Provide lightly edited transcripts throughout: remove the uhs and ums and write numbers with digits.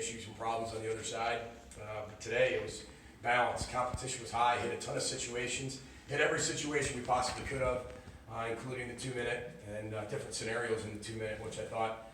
issues and problems on the other side. But today it was balanced. Competition was high, hit a ton of situations, hit every situation we possibly could have, including the 2-minute and different scenarios in the 2-minute, which I thought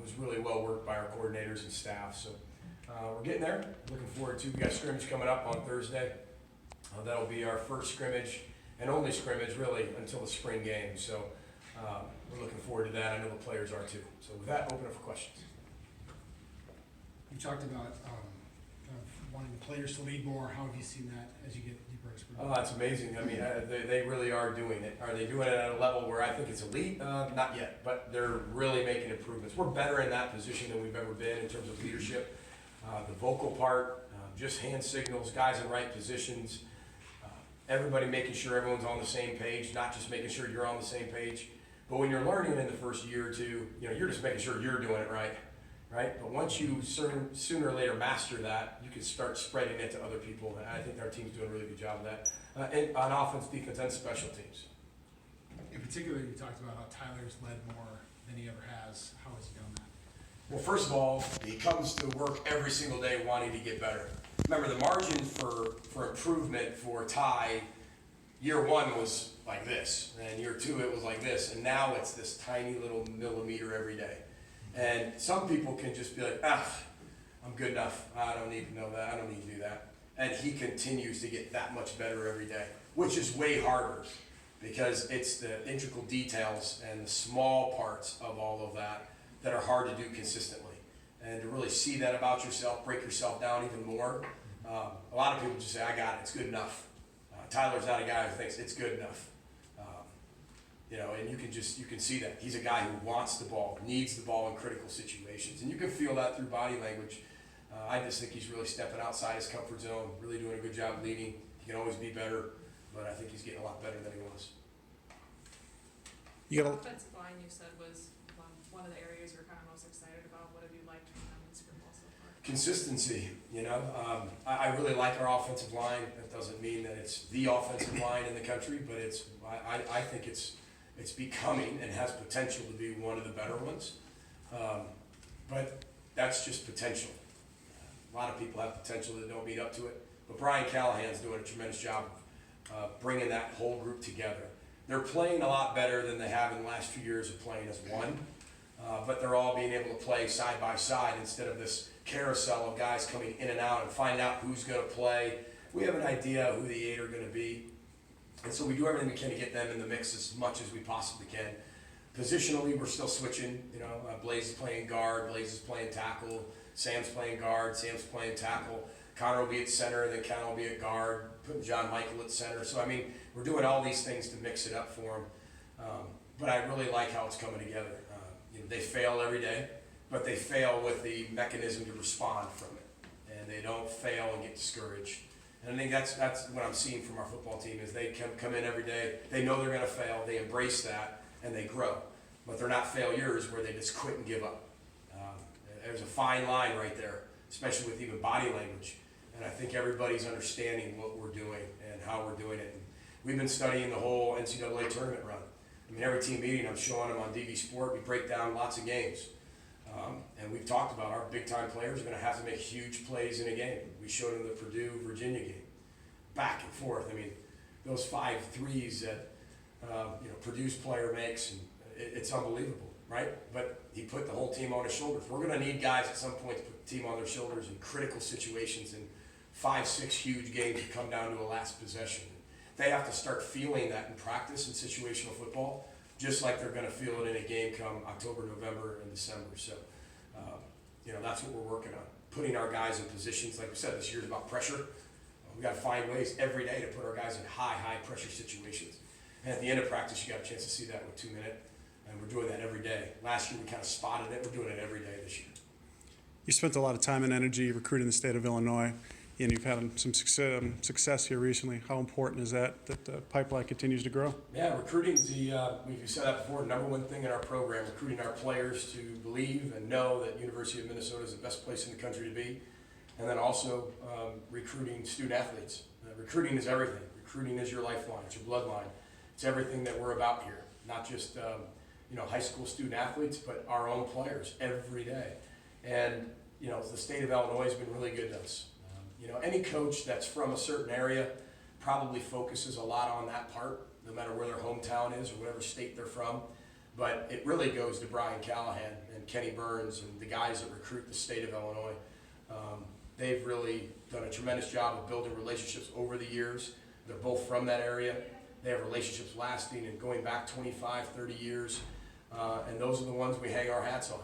was really well worked by our coordinators and staff. So we're getting there. Looking forward to, we got scrimmage coming up on Thursday. That'll be our first scrimmage and only scrimmage really until the spring game. So we're looking forward to that. I know the players are too. So with that, open up for questions. You talked about kind of wanting the players to lead more. How have you seen that as you get deeper into spring? Oh, that's amazing. I mean, they really are doing it. Are they doing it at a level where I think it's elite? Not yet, but they're really making improvements. We're better in that position than we've ever been in terms of leadership. The vocal part, just hand signals, guys in right positions, everybody making sure everyone's on the same page, not just making sure you're on the same page. But when you're learning in the first year or two, you're just making sure you're doing it right? But once you sooner or later master that, you can start spreading it to other people. And I think our team's doing a really good job of that, and on offense, defense, and special teams. In particular, you talked about how Tyler's led more than he ever has. How has he done that? Well, first of all, he comes to work every single day wanting to get better. Remember, the margin for improvement for Ty, year one was like this, and year two it was like this, and now it's this tiny little millimeter every day. And some people can just be like, I'm good enough. I don't need to know that. I don't need to do that. And he continues to get that much better every day, which is way harder because it's the integral details and the small parts of all of that that are hard to do consistently. And to really see that about yourself, break yourself down even more. A lot of people just say, I got it, it's good enough. Tyler's not a guy who thinks it's good enough. And you can see that. He's a guy who wants the ball, needs the ball in critical situations. And you can feel that through body language. I just think he's really stepping outside his comfort zone, really doing a good job leading. He can always be better, but I think he's getting a lot better than he was. The offensive line, you said, was one of the areas you're kind of most excited about. What have you liked from them in spring ball so far? Consistency, I really like our offensive line. That doesn't mean that it's the offensive line in the country, but I think it's becoming and has potential to be one of the better ones. But that's just potential. A lot of people have potential that don't meet up to it. But Brian Callahan's doing a tremendous job of bringing that whole group together. They're playing a lot better than they have in the last few years of playing as one. But they're all being able to play side by side instead of this carousel of guys coming in and out and find out who's going to play. We have an idea who the 8 are going to be. And so we do everything we can to get them in the mix as much as we possibly can. Positionally, we're still switching. Blaze is playing guard, Blaze is playing tackle, Sam's playing guard, Sam's playing tackle. Connor will be at center, and then Connor will be at guard, putting John Michael at center. So, we're doing all these things to mix it up for them. But I really like how it's coming together. They fail every day, but they fail with the mechanism to respond from it. And they don't fail and get discouraged. And I think that's what I'm seeing from our football team is they come in every day. They know they're going to fail. They embrace that, and they grow. But they're not failures where they just quit and give up. There's a fine line right there, especially with even body language. And I think everybody's understanding what we're doing and how we're doing it. And we've been studying the whole NCAA tournament run. Every team meeting, I'm showing them on DV Sport. We break down lots of games. And we've talked about our big-time players are going to have to make huge plays in a game. We showed them the Purdue-Virginia game. Back and forth. Those 5 threes that Purdue's player makes, and it's unbelievable, right? But he put the whole team on his shoulders. We're going to need guys at some point to put the team on their shoulders in critical situations in 5-6 huge games to come down to a last possession. They have to start feeling that in practice and situational football, just like they're going to feel it in a game come October, November, and December. So, that's what we're working on. Putting our guys in positions, like we said, this year's about pressure. We got to find ways every day to put our guys in high pressure situations. And at the end of practice, you got a chance to see that with 2-minute. And we're doing that every day. Last year, we kind of spotted it. We're doing it every day this year. You spent a lot of time and energy recruiting the state of Illinois, and you've had some success here recently. How important is that the pipeline continues to grow? Yeah, recruiting's we've said that before, number one thing in our program, recruiting our players to believe and know that University of Minnesota is the best place in the country to be. And then also recruiting student athletes. Recruiting is everything. Recruiting is your lifeline, it's your bloodline. It's everything that we're about here, not just high school student athletes, but our own players every day. And you know, the state of Illinois has been really good to us. You know, any coach that's from a certain area probably focuses a lot on that part, no matter where their hometown is or whatever state they're from. But it really goes to Brian Callahan and Kenny Burns and the guys that recruit the state of Illinois. They've really done a tremendous job of building relationships over the years. They're both from that area. They have relationships lasting and going back 25, 30 years. And those are the ones we hang our hats on.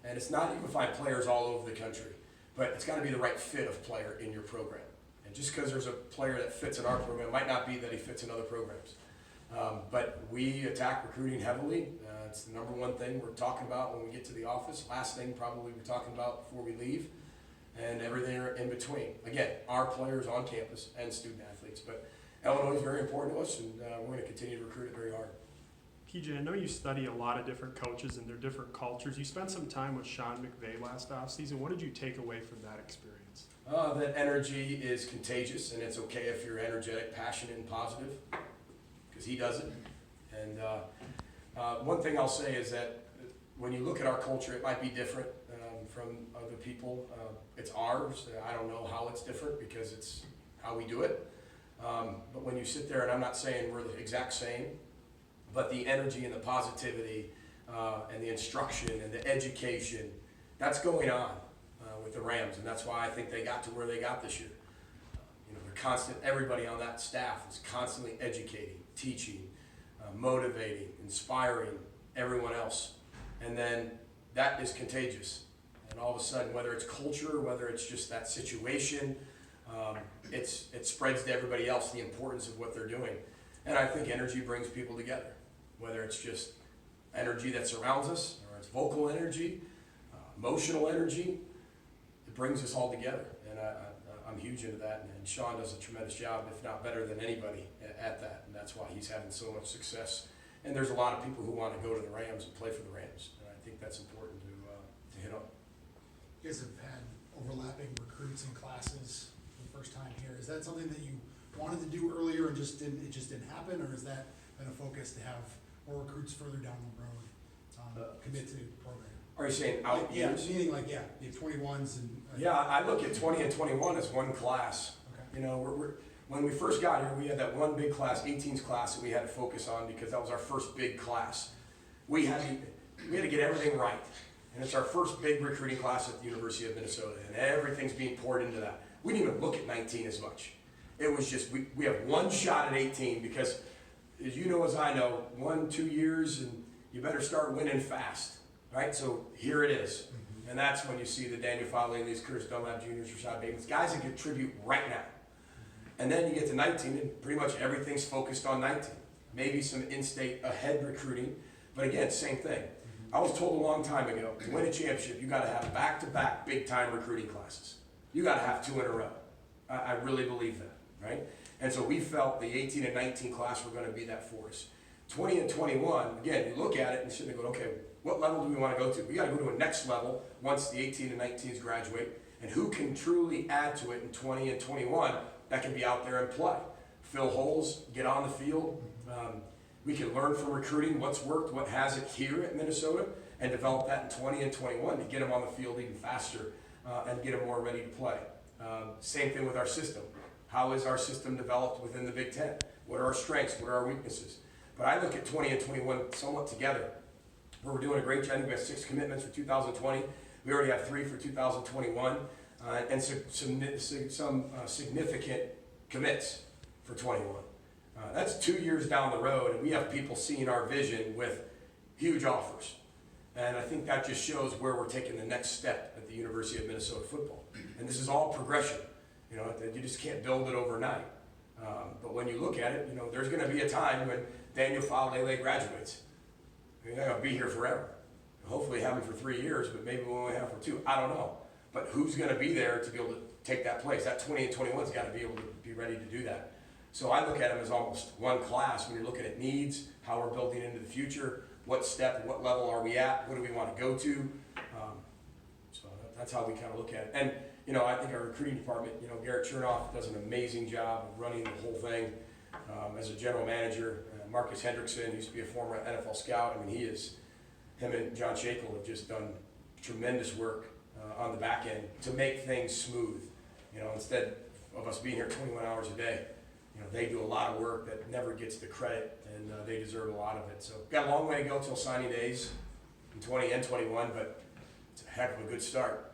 And it's not, you can find players all over the country, but it's got to be the right fit of player in your program. And just because there's a player that fits in our program, it might not be that he fits in other programs. But we attack recruiting heavily. It's the number one thing we're talking about when we get to the office. Last thing probably we're talking about before we leave, and everything in between. Again, our players on campus and student athletes. But Illinois is very important to us, and we're going to continue to recruit it very hard. PJ, I know you study a lot of different coaches and their different cultures. You spent some time with Sean McVay last offseason. What did you take away from that experience? That energy is contagious, and it's okay if you're energetic, passionate, and positive, because he does it. And one thing I'll say is that when you look at our culture, it might be different from other people. It's ours. I don't know how it's different because it's how we do it. But when you sit there, and I'm not saying we're the exact same, but the energy and the positivity and the instruction and the education, that's going on with the Rams, and that's why I think they got to where they got this year. You know, they're constant. Everybody on that staff is constantly educating, teaching, motivating, inspiring everyone else, and then that is contagious. And all of a sudden, whether it's culture, whether it's just that situation, it spreads to everybody else the importance of what they're doing. And I think energy brings people together, whether it's just energy that surrounds us, or it's vocal energy, emotional energy. It brings us all together, and I'm huge into that. And Sean does a tremendous job, if not better than anybody, at that. And that's why he's having so much success. And there's a lot of people who want to go to the Rams and play for the Rams, and I think that's important to hit on. You guys have had overlapping recruits and classes for the first time here. Is that something that you wanted to do earlier and it just didn't happen, or is that been a focus to have more recruits further down the road commit to the program? Are you saying out Yeah, years? meaning like, yeah, you have 21s and. Yeah, I look at 20 and 21 as one class. Okay. You know, when we first got here, we had that one big class, 18s class, that we had to focus on because that was our first big class. We had to get everything right. And it's our first big recruiting class at the University of Minnesota, and everything's being poured into that. We didn't even look at 19 as much. It was just, we have one shot at 18 because, as you know as I know, 1-2 years, and you better start winning fast, right? So here it is. And that's when you see the Daniel Foley, these Curtis Dunlap Jr.'s, Rashad Bateman's, guys that contribute right now. And then you get to 19, and pretty much everything's focused on 19. Maybe some in-state ahead recruiting, but again, same thing. I was told a long time ago, to win a championship, you got to have back-to-back big-time recruiting classes. You got to have 2 in a row. I really believe that, right? And so we felt the 18 and 19 class were going to be that for us. 20 and 21, again, you look at it and sit there and go, okay, what level do we want to go to? We got to go to a next level once the 18 and 19s graduate, and who can truly add to it in 20 and 21 that can be out there and play. Fill holes, get on the field. We can learn from recruiting what's worked, what hasn't here at Minnesota, and develop that in 20 and 21 to get them on the field even faster and get them more ready to play. Same thing with our system. How is our system developed within the Big Ten? What are our strengths? What are our weaknesses? But I look at 20 and 21 somewhat together, where we're doing a great job. I think we have 6 commitments for 2020. We already have 3 for 2021, and some significant commits for 21. That's 2 years down the road, and we have people seeing our vision with huge offers. And I think that just shows where we're taking the next step at the University of Minnesota football. And this is all progression. You know, you just can't build it overnight. But when you look at it, you know, there's going to be a time when Daniel Falele graduates. He's not going to be here forever. Hopefully have him for 3 years, but maybe we'll only have him for 2. I don't know. But who's going to be there to be able to take that place? That 20 and 21's got to be able to be ready to do that. So I look at them as almost one class when you're looking at needs, how we're building into the future, what step, what level are we at, what do we want to go to. So that's how we kind of look at it. And, you know, I think our recruiting department, you know, Garrett Chernoff does an amazing job of running the whole thing as a general manager. Marcus Hendrickson used to be a former NFL scout. I mean, him and John Shakel have just done tremendous work on the back end to make things smooth. You know, instead of us being here 21 hours a day, you know, they do a lot of work that never gets the credit, and they deserve a lot of it. So got a long way to go till signing days in 20 and 21, but it's a heck of a good start.